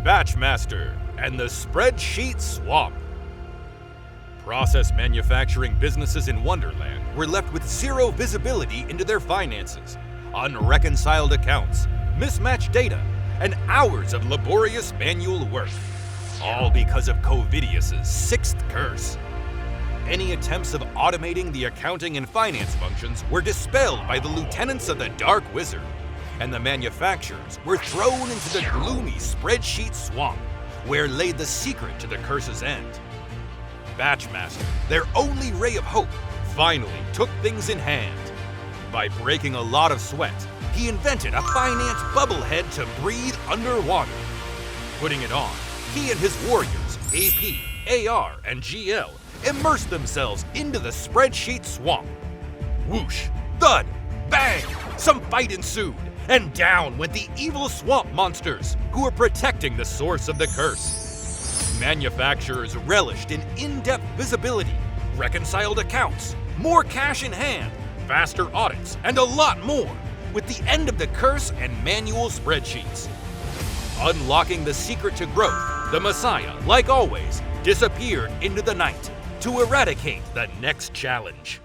BatchMaster and the Spreadsheet Swamp. Process manufacturing businesses in Wonderland were left with zero visibility into their finances, unreconciled accounts, mismatched data, and hours of laborious manual work. All because of COVIDIUS' sixth curse. Any attempts of automating the accounting and finance functions were dispelled by the lieutenants of the Dark Wizard, and the manufacturers were thrown into the gloomy Spreadsheet Swamp, where lay the secret to the curse's end. BatchMaster, their only ray of hope, finally took things in hand. By breaking a lot of sweat, he invented a finance bubblehead to breathe underwater. Putting it on, he and his warriors, AP, AR, and GL, immersed themselves into the Spreadsheet Swamp. Whoosh, thud, bang, some fight ensued, and down went the evil swamp monsters who were protecting the source of the curse. Manufacturers relished in in-depth visibility, reconciled accounts, more cash in hand, faster audits, and a lot more, with the end of the curse and manual spreadsheets. Unlocking the secret to growth, the Messiah, like always, disappeared into the night to eradicate the next challenge.